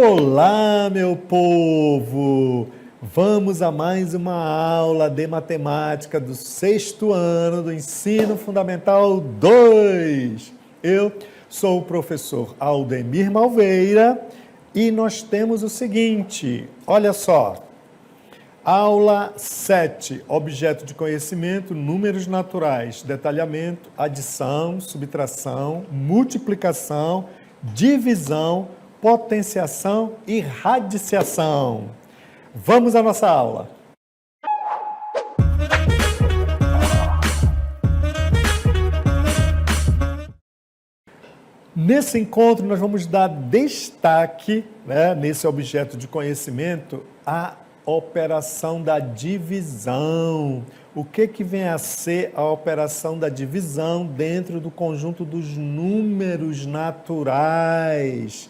Olá, meu povo! Vamos a mais uma aula de matemática do sexto ano do Ensino Fundamental 2. Eu sou o professor Aldemir Malveira e nós temos o seguinte, olha só. Aula 7, objeto de conhecimento, números naturais, detalhamento, adição, subtração, multiplicação, divisão, potenciação e radiciação. Vamos à nossa aula. Nesse encontro, nós vamos dar destaque, nesse objeto de conhecimento, à operação da divisão. O que vem a ser a operação da divisão dentro do conjunto dos números naturais?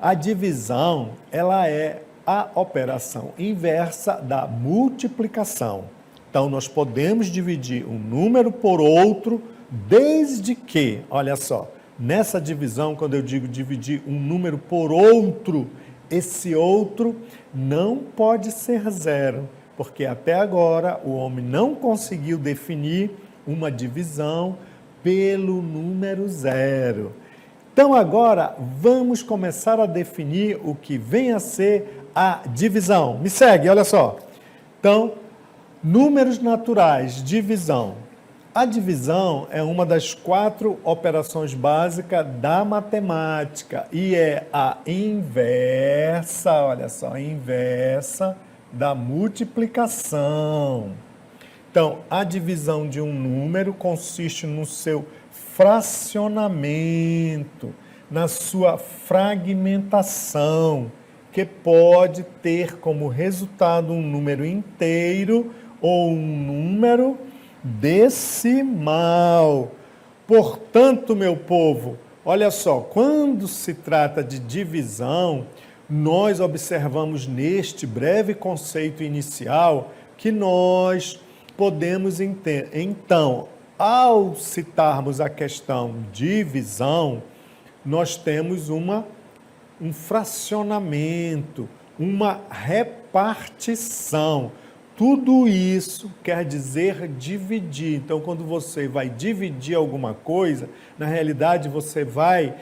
A divisão, ela é a operação inversa da multiplicação. Então, nós podemos dividir um número por outro, desde que, olha só, nessa divisão, quando eu digo dividir um número por outro, esse outro não pode ser zero, porque até agora o homem não conseguiu definir uma divisão pelo número zero. Então agora vamos começar a definir o que vem a ser a divisão. Me segue, olha só. Então, números naturais, divisão. A divisão é uma das 4 operações básicas da matemática e é a inversa, olha só, a inversa da multiplicação. Então, a divisão de um número consiste no seu fracionamento, na sua fragmentação, que pode ter como resultado um número inteiro ou um número decimal. Portanto, meu povo, olha só, quando se trata de divisão, nós observamos neste breve conceito inicial que nós podemos entender. Então, ao citarmos a questão divisão, nós temos um fracionamento, uma repartição. Tudo isso quer dizer dividir. Então, quando você vai dividir alguma coisa, na realidade você vai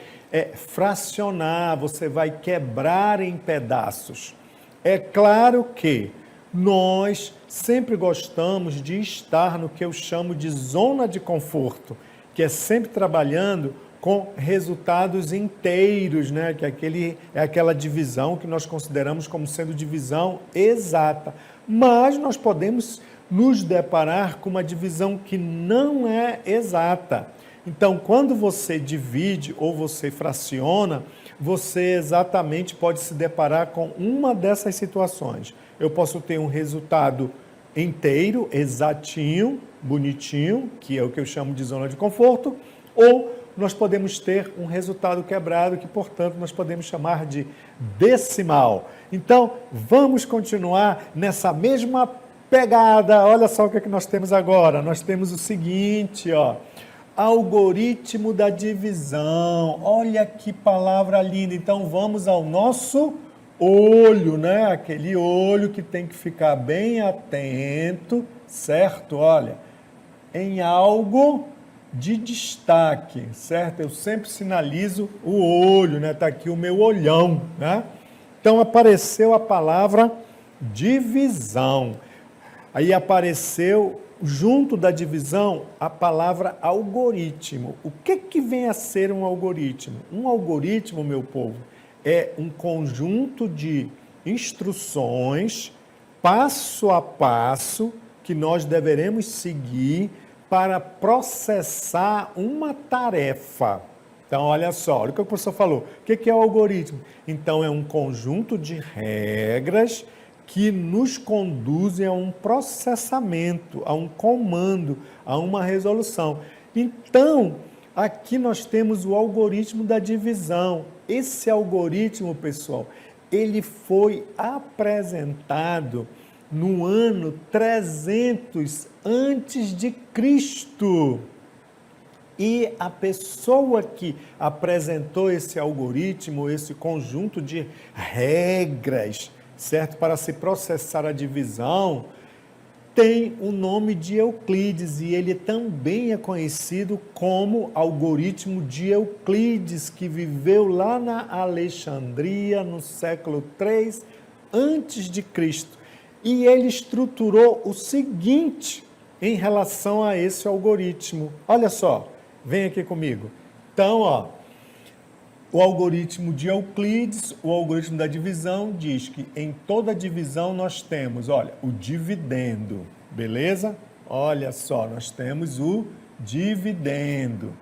fracionar, você vai quebrar em pedaços. É claro que nós sempre gostamos de estar no que eu chamo de zona de conforto, que é sempre trabalhando com resultados inteiros, né? Que é aquela divisão que nós consideramos como sendo divisão exata. Mas nós podemos nos deparar com uma divisão que não é exata. Então, quando você divide ou você fraciona, você exatamente pode se deparar com uma dessas situações. Eu posso ter um resultado inteiro, exatinho, bonitinho, que é o que eu chamo de zona de conforto, ou nós podemos ter um resultado quebrado, que, portanto, nós podemos chamar de decimal. Então, vamos continuar nessa mesma pegada. Olha só o que nós temos agora. Nós temos o seguinte, ó, algoritmo da divisão. Olha que palavra linda. Então, vamos ao nosso olho, né? Aquele olho que tem que ficar bem atento, certo? Olha, em algo de destaque, certo? Eu sempre sinalizo o olho, né? Tá aqui o meu olhão, né? Então apareceu a palavra divisão. Aí apareceu junto da divisão a palavra algoritmo. O que vem a ser um algoritmo? Um algoritmo, meu povo, é um conjunto de instruções passo a passo que nós deveremos seguir para processar uma tarefa. Então, olha só, olha o que o professor falou. O que é o algoritmo? Então, é um conjunto de regras que nos conduzem a um processamento, a um comando, a uma resolução. Então, aqui nós temos o algoritmo da divisão. Esse algoritmo, pessoal, ele foi apresentado no ano 300 antes de Cristo. E a pessoa que apresentou esse algoritmo, esse conjunto de regras, certo? Para se processar a divisão, tem o nome de Euclides e ele também é conhecido como algoritmo de Euclides, que viveu lá na Alexandria no século III antes de Cristo. E ele estruturou o seguinte em relação a esse algoritmo. Olha só, vem aqui comigo. Então, ó, o algoritmo de Euclides, o algoritmo da divisão, diz que em toda divisão nós temos, olha, o dividendo, beleza? Olha só, nós temos o dividendo,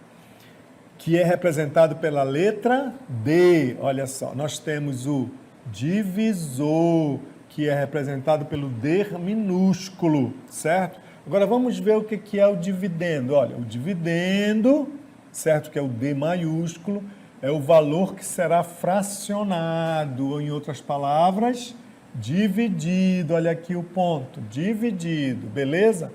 que é representado pela letra D. Olha só, nós temos o divisor, que é representado pelo D minúsculo, certo? Agora vamos ver o que é o dividendo. Olha, o dividendo, certo, que é o D maiúsculo, é o valor que será fracionado, ou em outras palavras, dividido. Olha aqui o ponto, dividido, beleza?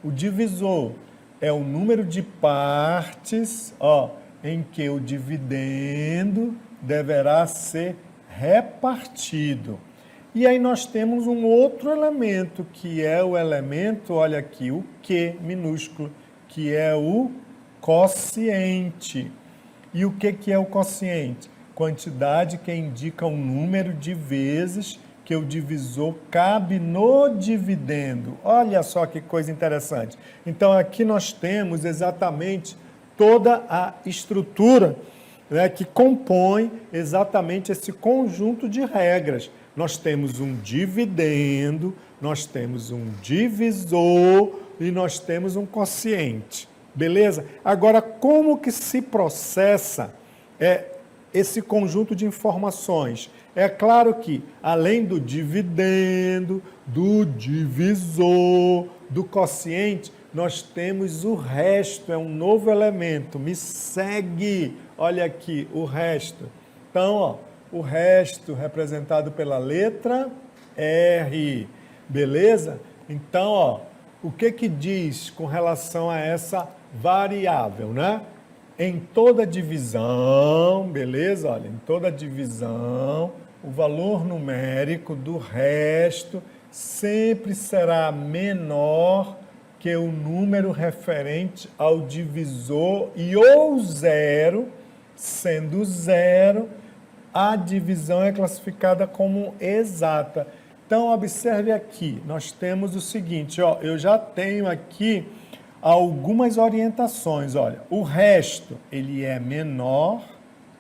O divisor é o número de partes, ó, em que o dividendo deverá ser repartido. E aí nós temos um outro elemento, que é o elemento, olha aqui, o Q minúsculo, que é o quociente. E o que é o quociente? Quantidade que indica o número de vezes que o divisor cabe no dividendo. Olha só que coisa interessante. Então, aqui nós temos exatamente toda a estrutura, né, que compõe exatamente esse conjunto de regras. Nós temos um dividendo, nós temos um divisor e nós temos um quociente. Beleza? Agora, como que se processa esse conjunto de informações? É claro que, além do dividendo, do divisor, do quociente, nós temos o resto, é um novo elemento. Me segue, olha aqui, o resto. Então, ó, o resto representado pela letra R, beleza? Então, ó, o que diz com relação a essa variável, né? Em toda divisão, beleza? Olha, em toda divisão, o valor numérico do resto sempre será menor que o número referente ao divisor e ou zero, sendo zero, a divisão é classificada como exata. Então, observe aqui, nós temos o seguinte, ó, eu já tenho aqui algumas orientações, olha, o resto, ele é menor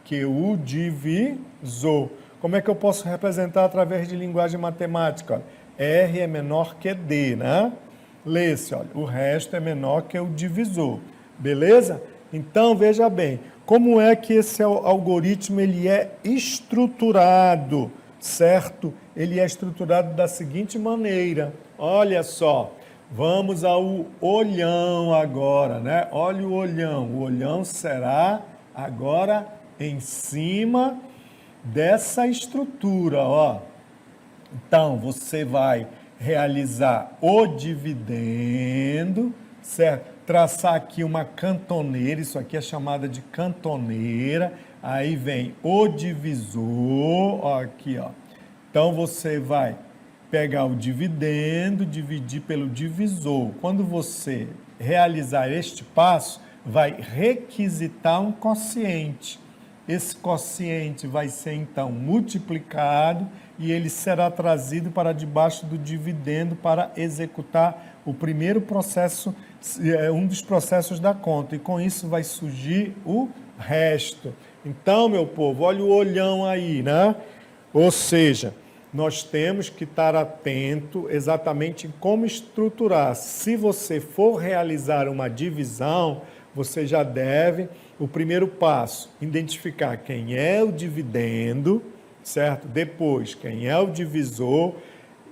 que o divisor. Como é que eu posso representar através de linguagem matemática? Olha, R é menor que D, né? Lê-se, olha, o resto é menor que o divisor, beleza? Então, veja bem, como é que esse algoritmo ele é estruturado, certo? Ele é estruturado da seguinte maneira, olha só, vamos ao olhão agora, né? Olha o olhão será agora em cima dessa estrutura, ó. Então, você vai realizar o dividendo, certo? Traçar aqui uma cantoneira, isso aqui é chamada de cantoneira, aí vem o divisor, ó, aqui, ó. Então, você vai pegar o dividendo, dividir pelo divisor. Quando você realizar este passo, vai requisitar um quociente. Esse quociente vai ser, então, multiplicado e ele será trazido para debaixo do dividendo para executar o primeiro processo, um dos processos da conta. E com isso vai surgir o resto. Então, meu povo, olha o olhão aí, né? Ou seja, nós temos que estar atento exatamente em como estruturar. Se você for realizar uma divisão, você já deve, o primeiro passo, identificar quem é o dividendo, certo? Depois, quem é o divisor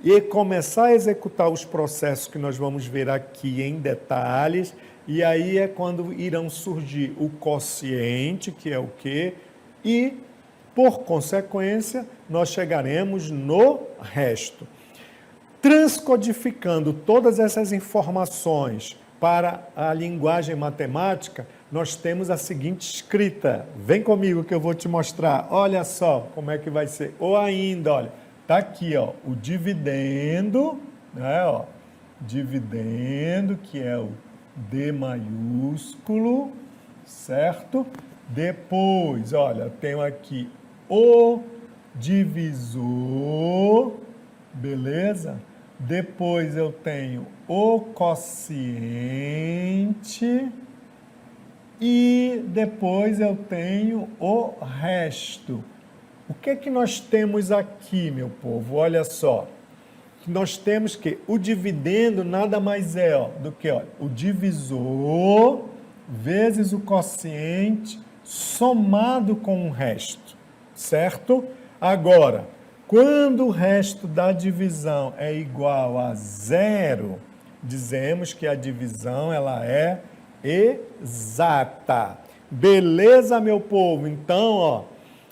e começar a executar os processos que nós vamos ver aqui em detalhes. E aí é quando irão surgir o quociente, que é o quê? E, por consequência, nós chegaremos no resto. Transcodificando todas essas informações para a linguagem matemática, nós temos a seguinte escrita. Vem comigo que eu vou te mostrar. Olha só como é que vai ser. Ou ainda, olha, tá aqui, ó, o dividendo, né, ó, dividendo, que é o D maiúsculo, certo? Depois, olha, eu tenho aqui o divisor, beleza? Depois eu tenho o quociente e depois eu tenho o resto. O que é que nós temos aqui, meu povo? Olha só. Nós temos que o dividendo nada mais é do que o divisor vezes o quociente somado com o resto, certo? Agora, quando o resto da divisão é igual a zero, dizemos que a divisão ela é exata. Beleza, meu povo? Então,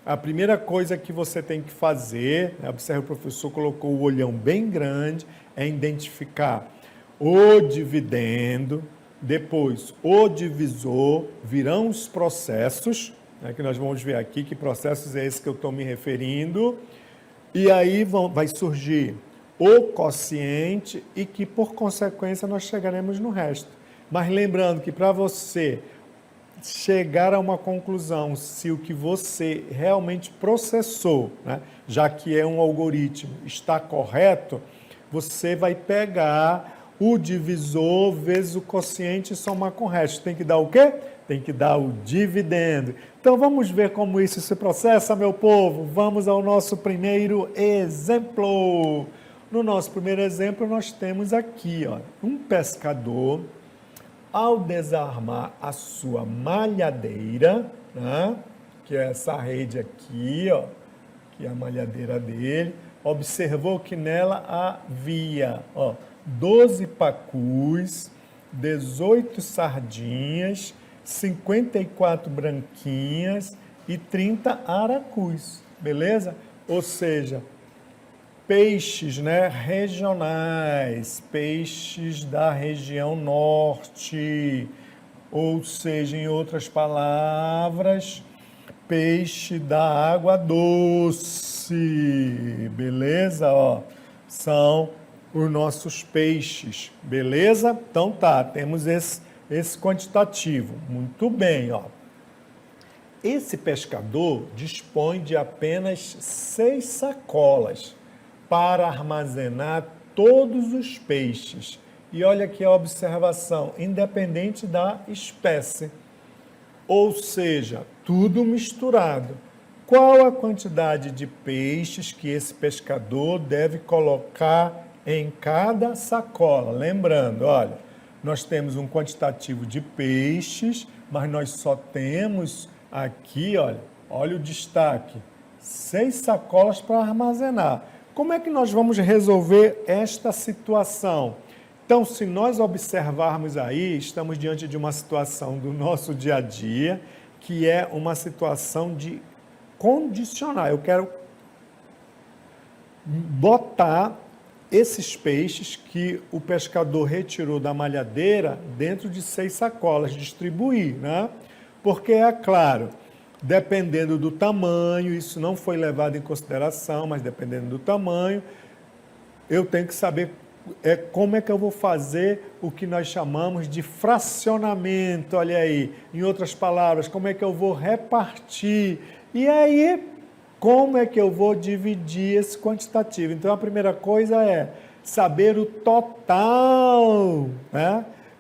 a primeira coisa que você tem que fazer, observe, o professor colocou o olhão bem grande, é identificar o dividendo, depois o divisor, virão os processos, que nós vamos ver aqui, que processos é esse que eu estou me referindo, e aí vai surgir o quociente e que, por consequência, nós chegaremos no resto. Mas lembrando que para você chegar a uma conclusão se o que você realmente processou, já que é um algoritmo, está correto, você vai pegar o divisor vezes o quociente e somar com o resto. Tem que dar o quê? Tem que dar o dividendo. Então vamos ver como isso se processa, meu povo. Vamos ao nosso primeiro exemplo. No nosso primeiro exemplo, nós temos aqui um pescador. Ao desarmar a sua malhadeira, que é essa rede aqui, que é a malhadeira dele, observou que nela havia 12 pacus, 18 sardinhas, 54 branquinhas e 30 aracus, beleza? Ou seja, peixes, regionais, peixes da região norte, ou seja, em outras palavras, peixe da água doce, beleza? São os nossos peixes, beleza? Então tá, temos esse quantitativo, muito bem, Esse pescador dispõe de apenas 6 sacolas para armazenar todos os peixes. E olha aqui a observação, independente da espécie. Ou seja, tudo misturado. Qual a quantidade de peixes que esse pescador deve colocar em cada sacola? Lembrando, olha, nós temos um quantitativo de peixes, mas nós só temos aqui, olha o destaque, 6 sacolas para armazenar. Como é que nós vamos resolver esta situação? Então, se nós observarmos aí, estamos diante de uma situação do nosso dia a dia, que é uma situação de condicionar. Eu quero botar esses peixes que o pescador retirou da malhadeira dentro de 6 sacolas, distribuir, Porque, é claro, dependendo do tamanho, isso não foi levado em consideração, mas dependendo do tamanho, eu tenho que saber como é que eu vou fazer o que nós chamamos de fracionamento, olha aí. Em outras palavras, como é que eu vou repartir? E aí, como é que eu vou dividir esse quantitativo? Então, a primeira coisa é saber o total,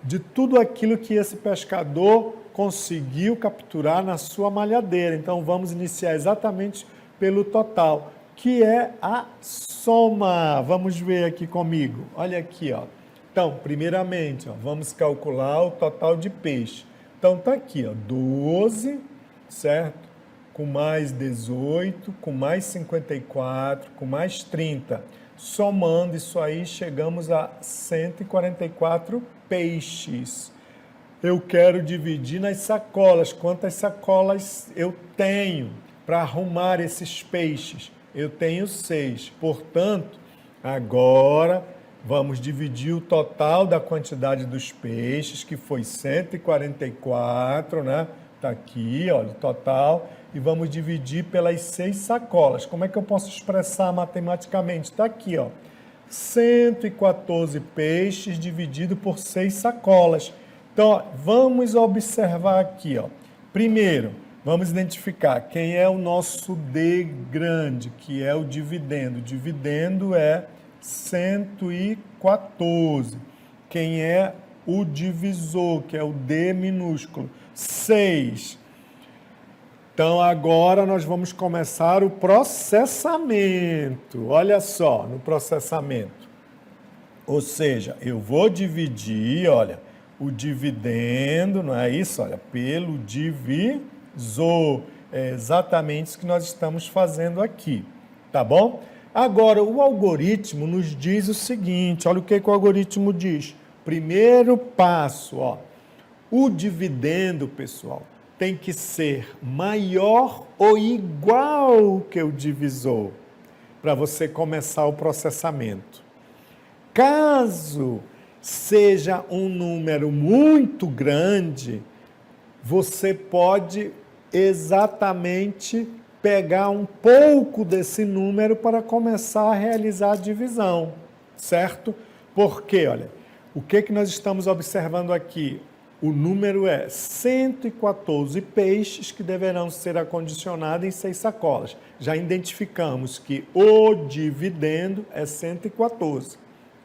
de tudo aquilo que esse pescador conseguiu capturar na sua malhadeira. Então, vamos iniciar exatamente pelo total, que é a soma. Vamos ver aqui comigo. Olha aqui, Então, primeiramente, vamos calcular o total de peixe. Então, tá aqui, 12, certo? Com mais 18, com mais 54, com mais 30. Somando isso aí, chegamos a 144 peixes. Eu quero dividir nas sacolas. Quantas sacolas eu tenho para arrumar esses peixes? Eu tenho 6. Portanto, agora Vamos dividir o total da quantidade dos peixes, que foi 144, né? Está aqui, olha, o total. E vamos dividir pelas 6 sacolas. Como é que eu posso expressar matematicamente? Está aqui, ó. 114 peixes dividido por 6 sacolas. Então, ó, vamos observar aqui, ó. Primeiro, vamos identificar quem é o nosso D grande, que é o dividendo. O dividendo é 114. Quem é o divisor, que é o D minúsculo? 6. Então, agora nós vamos começar o processamento. Olha só, no processamento. Ou seja, eu vou dividir, olha, o dividendo, não é isso? Olha, pelo divisor. É exatamente isso que nós estamos fazendo aqui, tá bom? Agora, o algoritmo nos diz o seguinte, olha o que o algoritmo diz. Primeiro passo, ó, o dividendo, pessoal, tem que ser maior ou igual que o divisor, para você começar o processamento. Caso seja um número muito grande, você pode exatamente pegar um pouco desse número para começar a realizar a divisão, certo? Porque, olha, o que nós estamos observando aqui? O número é 114 peixes que deverão ser acondicionados em 6 sacolas. Já identificamos que o dividendo é 114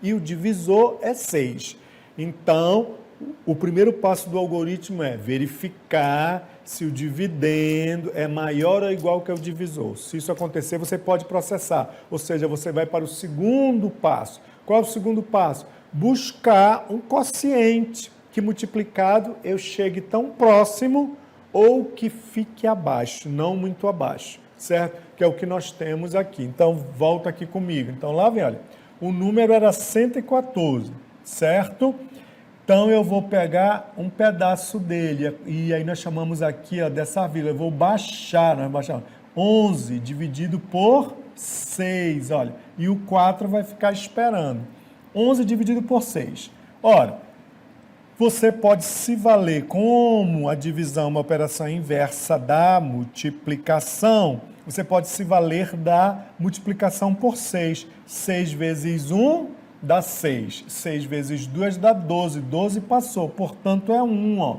e o divisor é 6. Então, o primeiro passo do algoritmo é verificar se o dividendo é maior ou igual que o divisor. Se isso acontecer, você pode processar. Ou seja, você vai para o segundo passo. Qual é o segundo passo? Buscar um quociente que multiplicado eu chegue tão próximo ou que fique abaixo, não muito abaixo, certo? Que é o que nós temos aqui. Então, volta aqui comigo. Então, lá vem, olha, o número era 114, certo? Então, eu vou pegar um pedaço dele, e aí nós chamamos aqui, ó, dessa vírgula, eu vou baixar, nós baixamos 11 dividido por 6, olha, e o 4 vai ficar esperando. 11 dividido por 6. Ora, você pode se valer como a divisão, uma operação inversa da multiplicação, você pode se valer da multiplicação por 6. 6 vezes 1 dá 6. 6 vezes 2 dá 12. 12 passou, portanto é 1, ó.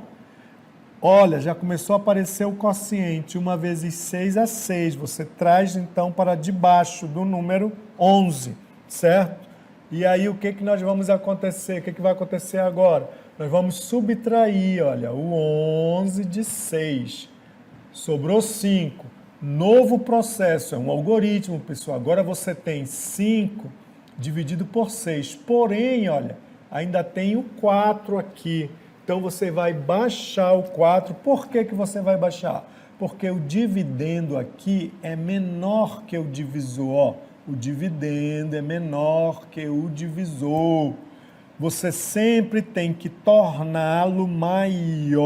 Olha, já começou a aparecer o quociente. 1 vezes 6 é 6. Você traz, então, para debaixo do número 11, certo? E aí, o que nós vamos acontecer? O que vai acontecer agora? Nós vamos subtrair, olha, o 11 de 6. Sobrou 5. Novo processo, é um algoritmo, pessoal. Agora você tem 5 dividido por 6. Porém, olha, ainda tem o 4 aqui. Então, você vai baixar o 4. Por que você vai baixar? Porque o dividendo aqui é menor que o divisor. Ó, o dividendo é menor que o divisor. Você sempre tem que torná-lo maior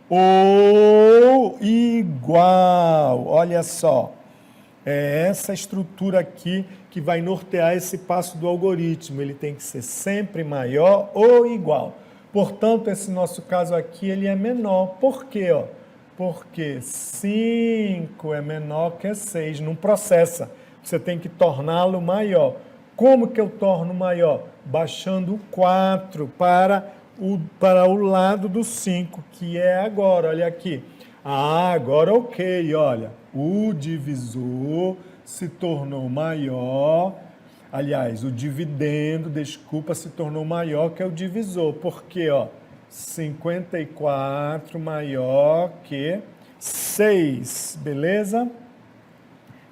ou igual. Olha só, é essa estrutura aqui que vai nortear esse passo do algoritmo. Ele tem que ser sempre maior ou igual. Portanto, esse nosso caso aqui, ele é menor. Por quê? Ó? Porque 5 é menor que 6. Não processa. Você tem que torná-lo maior. Como que eu torno maior? Baixando o 4 para o lado do 5, que é agora. Olha aqui. Ah, agora ok, olha. O divisor se tornou maior. Aliás, o dividendo, desculpa, se tornou maior que o divisor. Por quê? Ó, 54 maior que 6, beleza?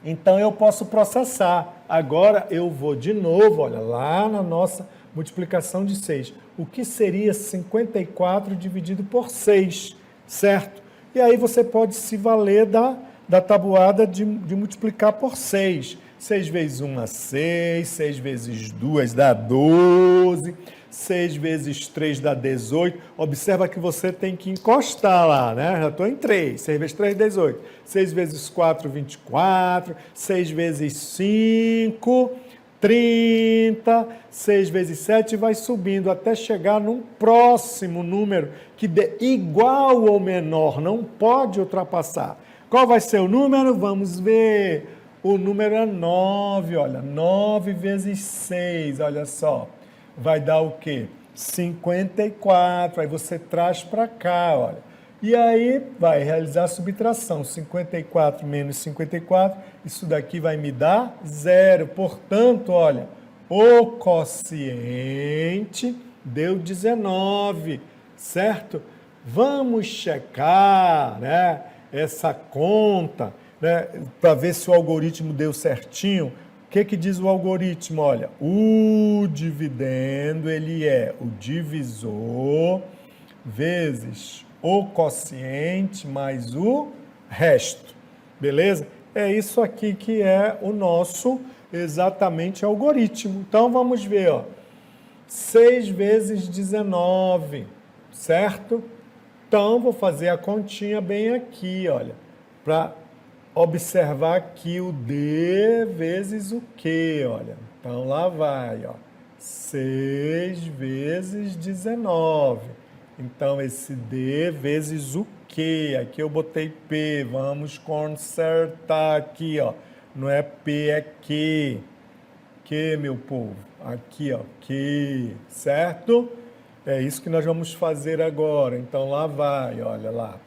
Então, eu posso processar. Agora, eu vou de novo, olha, lá na nossa multiplicação de 6. O que seria 54 dividido por 6, certo? E aí, você pode se valer da tabuada de multiplicar por 6. 6 vezes 1 dá 6, 6 vezes 2 dá 12, 6 vezes 3 dá 18. Observa que você tem que encostar lá, né? Já estou em 3. 6 vezes 3, 18. 6 vezes 4, 24. 6 vezes 5, 30, 6 vezes 7 vai subindo até chegar num próximo número que dê igual ou menor, não pode ultrapassar. Qual vai ser o número? Vamos ver. O número é 9, olha, 9 vezes 6, olha só, vai dar o quê? 54, aí você traz para cá, olha. E aí vai realizar a subtração, 54 menos 54, isso daqui vai me dar 0. Portanto, olha, o quociente deu 19, certo? Vamos checar, né, essa conta, né, para ver se o algoritmo deu certinho. O que diz o algoritmo? Olha, o dividendo, ele é o divisor vezes o quociente mais o resto, beleza? É isso aqui que é o nosso, exatamente, algoritmo. Então, vamos ver, ó, 6 vezes 19, certo? Então, vou fazer a continha bem aqui, olha, para observar aqui o D vezes o Q, olha. Então, lá vai, ó, 6 vezes 19. Então, esse D vezes o Q, aqui eu botei P, vamos consertar aqui, ó. Não é P, é Q. Q, meu povo. Aqui, ó, Q, certo? É isso que nós vamos fazer agora. Então, lá vai, olha lá.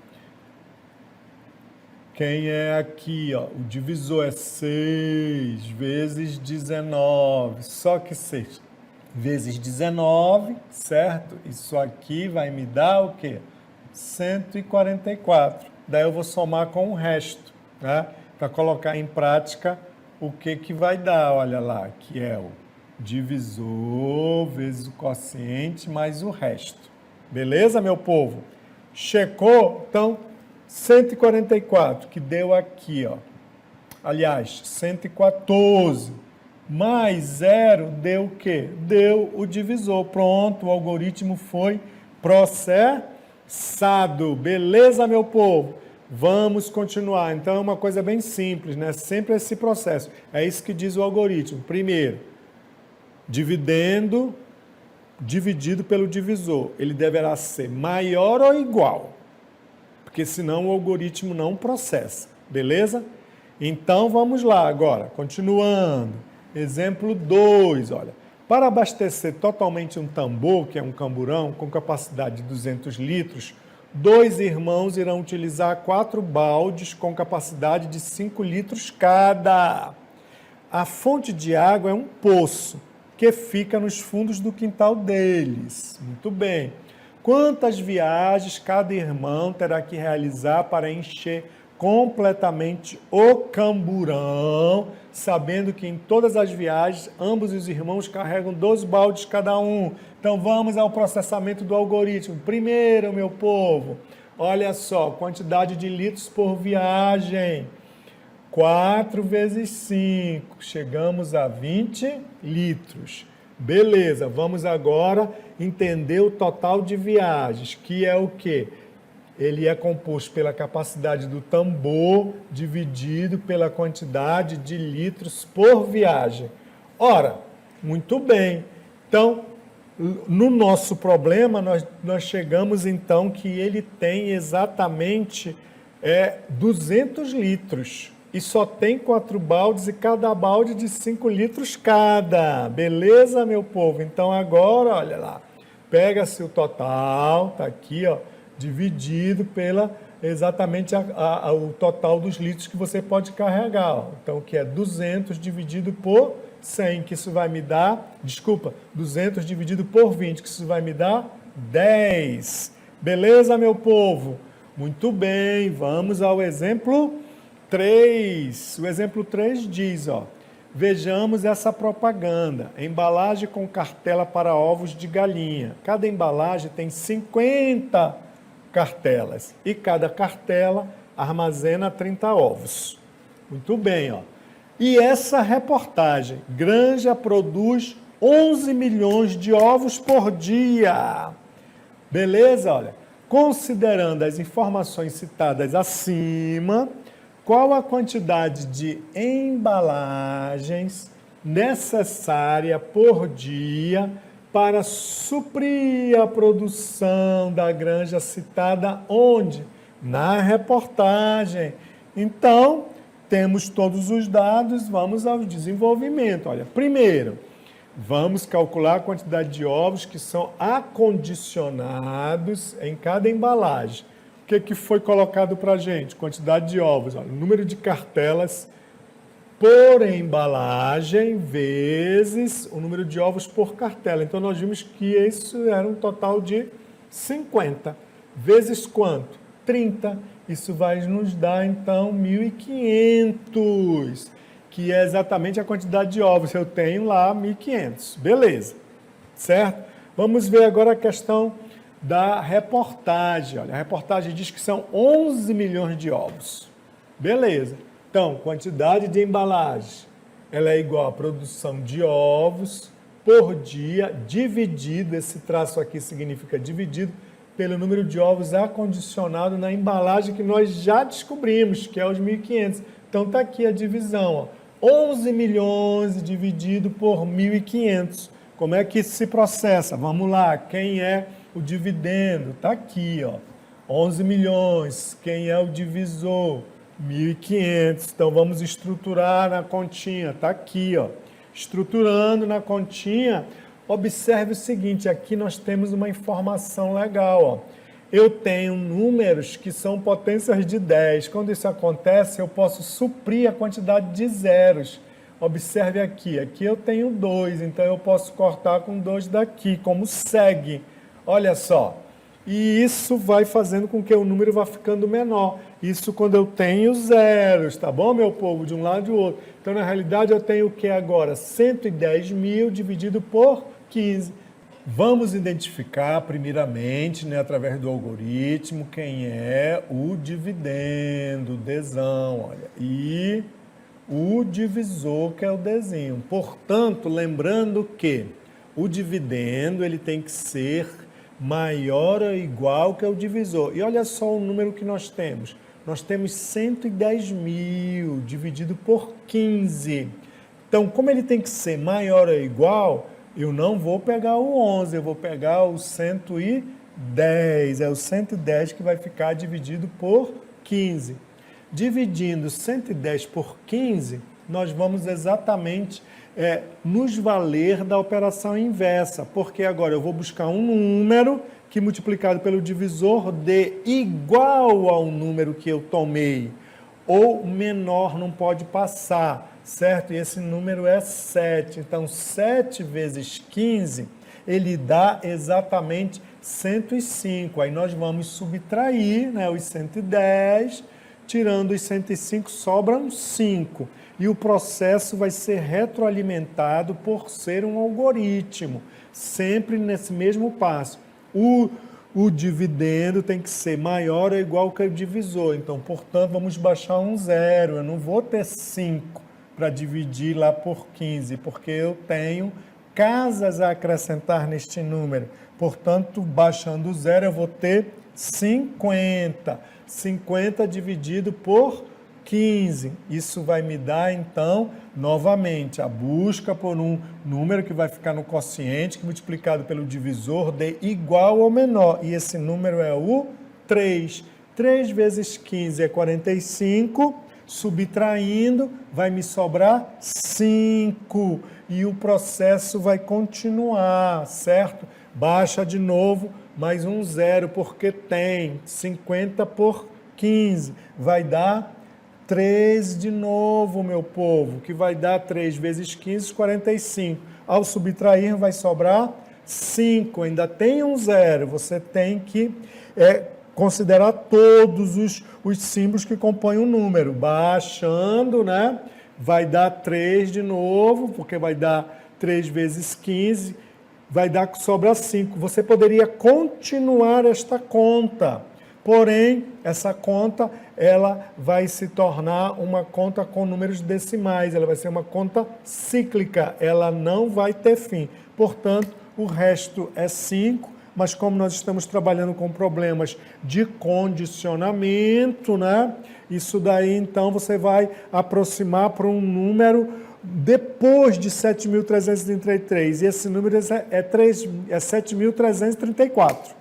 Quem é aqui, ó? O divisor é 6 vezes 19. Só que 6 vezes 19, certo? Isso aqui vai me dar o quê? 144. Daí eu vou somar com o resto, né? Para colocar em prática o que vai dar, olha lá, que é o divisor vezes o quociente mais o resto. Beleza, meu povo? Checou? Então, 144, que deu aqui, ó. Aliás, 114 mais 0 deu o quê? Deu o divisor. Pronto, o algoritmo foi processado. Beleza, meu povo? Vamos continuar. Então, é uma coisa bem simples, né? Sempre esse processo. É isso que diz o algoritmo. Primeiro, dividendo dividido pelo divisor. Ele deverá ser maior ou igual, porque senão o algoritmo não processa. Beleza? Então, vamos lá agora. Continuando. Exemplo 2, olha. Para abastecer totalmente um tambor, que é um camburão, com capacidade de 200 litros, 2 irmãos irão utilizar 4 baldes com capacidade de 5 litros cada. A fonte de água é um poço que fica nos fundos do quintal deles. Muito bem. Quantas viagens cada irmão terá que realizar para encher completamente o camburão, sabendo que em todas as viagens, ambos os irmãos carregam 2 baldes cada um? Então, vamos ao processamento do algoritmo. Primeiro, meu povo, olha só, quantidade de litros por viagem. 4 vezes 5, chegamos a 20 litros. Beleza, vamos agora entender o total de viagens, que é o quê? Ele é composto pela capacidade do tambor dividido pela quantidade de litros por viagem. Ora, muito bem. Então, no nosso problema, nós chegamos então que ele tem exatamente 200 litros. E só tem 4 baldes e cada balde de 5 litros cada. Beleza, meu povo? Então, agora, olha lá. Pega-se o total, tá aqui, ó, dividido pela exatamente o total dos litros que você pode carregar. Ó. Então, que é 200 dividido por 100, que isso vai me dar, 200 dividido por 20, que isso vai me dar 10. Beleza, meu povo? Muito bem, vamos ao exemplo 3. O exemplo 3 diz, ó, vejamos essa propaganda. Embalagem com cartela para ovos de galinha. Cada embalagem tem 50 cartelas e cada cartela armazena 30 ovos. Muito bem, ó. E essa reportagem, Granja produz 11 milhões de ovos por dia. Beleza? Olha, considerando as informações citadas acima, qual a quantidade de embalagens necessária por dia para suprir a produção da granja citada onde? Na reportagem. Então, temos todos os dados, vamos ao desenvolvimento. Olha, primeiro, vamos calcular a quantidade de ovos que são acondicionados em cada embalagem. O que foi colocado para a gente? Quantidade de ovos, olha, número de cartelas por embalagem vezes o número de ovos por cartela. Então, nós vimos que isso era um total de 50. Vezes quanto? 30. Isso vai nos dar, então, 1.500, que é exatamente a quantidade de ovos. Eu tenho lá 1.500. Beleza. Certo? Vamos ver agora a questão da reportagem. Olha, a reportagem diz que são 11 milhões de ovos. Beleza. Então, quantidade de embalagem, ela é igual à produção de ovos por dia, dividido, esse traço aqui significa dividido, pelo número de ovos acondicionado na embalagem que nós já descobrimos, que é os 1.500. Então, está aqui a divisão, ó. 11 milhões dividido por 1.500. Como é que isso se processa? Vamos lá, quem é o dividendo? Está aqui, ó. 11 milhões, quem é o divisor? 1.500, então vamos estruturar na continha, está aqui, ó. Estruturando na continha, observe o seguinte, aqui nós temos uma informação legal, ó. Eu tenho números que são potências de 10, quando isso acontece eu posso suprir a quantidade de zeros. Observe aqui, aqui eu tenho 2, então eu posso cortar com 2 daqui, como segue, olha só. E isso vai fazendo com que o número vá ficando menor. Isso quando eu tenho zeros, tá bom, meu povo? De um lado e do outro. Então, na realidade, eu tenho o que agora? 110 mil dividido por 15. Vamos identificar, primeiramente, né, através do algoritmo, quem é o dividendo, o Dzão, olha. E o divisor, que é o Dzinho. Portanto, lembrando que o dividendo ele tem que ser maior ou igual que é o divisor. E olha só o número que nós temos. Nós temos 110 mil dividido por 15. Então, como ele tem que ser maior ou igual, eu não vou pegar o 11, eu vou pegar o 110. É o 110 que vai ficar dividido por 15. Dividindo 110 por 15, nós vamos exatamente nos valer da operação inversa, porque agora eu vou buscar um número que multiplicado pelo divisor dê igual ao número que eu tomei, ou menor não pode passar, certo? E esse número é 7, então 7 vezes 15, ele dá exatamente 105, aí nós vamos subtrair, né, os 110, tirando os 105 sobram 5. E o processo vai ser retroalimentado por ser um algoritmo, sempre nesse mesmo passo. O dividendo tem que ser maior ou igual que o divisor, então, portanto, vamos baixar um zero. Eu não vou ter 5 para dividir lá por 15, porque eu tenho casas a acrescentar neste número. Portanto, baixando o zero, eu vou ter 50. 50 dividido por 15. Isso vai me dar, então, novamente, a busca por um número que vai ficar no quociente, que multiplicado pelo divisor dê igual ou menor. E esse número é o 3. 3 vezes 15 é 45. Subtraindo, vai me sobrar 5. E o processo vai continuar, certo? Baixa de novo, mais um zero, porque tem 50 por 15. Vai dar 3 de novo, meu povo, que vai dar 3 vezes 15, 45. Ao subtrair, vai sobrar 5. Ainda tem um zero. Você tem que considerar todos os símbolos que compõem o número. Baixando, né? Vai dar 3 de novo, porque vai dar 3 vezes 15, vai dar que sobra 5. Você poderia continuar esta conta, porém, essa conta ela vai se tornar uma conta com números decimais, ela vai ser uma conta cíclica, ela não vai ter fim. Portanto, o resto é 5, mas como nós estamos trabalhando com problemas de condicionamento, né? Isso daí, então, você vai aproximar para um número depois de 7.333, e esse número é 7.334.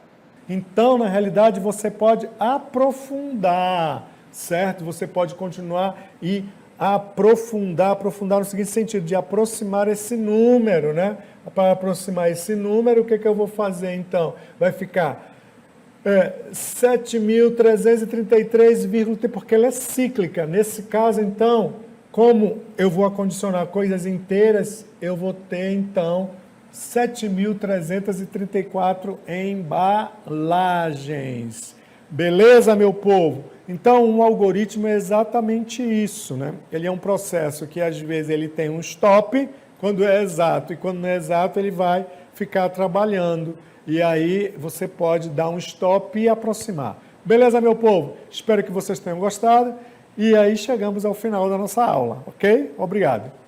Então, na realidade, você pode aprofundar, certo? Você pode continuar e aprofundar no seguinte sentido, de aproximar esse número, né? Para aproximar esse número, o que eu vou fazer então? Vai ficar 7.333, porque ela é cíclica. Nesse caso, então, como eu vou acondicionar coisas inteiras, eu vou ter, então, 7.334 embalagens. Beleza, meu povo? Então, um algoritmo é exatamente isso, né? Ele é um processo que, às vezes, ele tem um stop, quando é exato, e quando não é exato, ele vai ficar trabalhando. E aí, você pode dar um stop e aproximar. Beleza, meu povo? Espero que vocês tenham gostado. E aí, chegamos ao final da nossa aula, ok? Obrigado.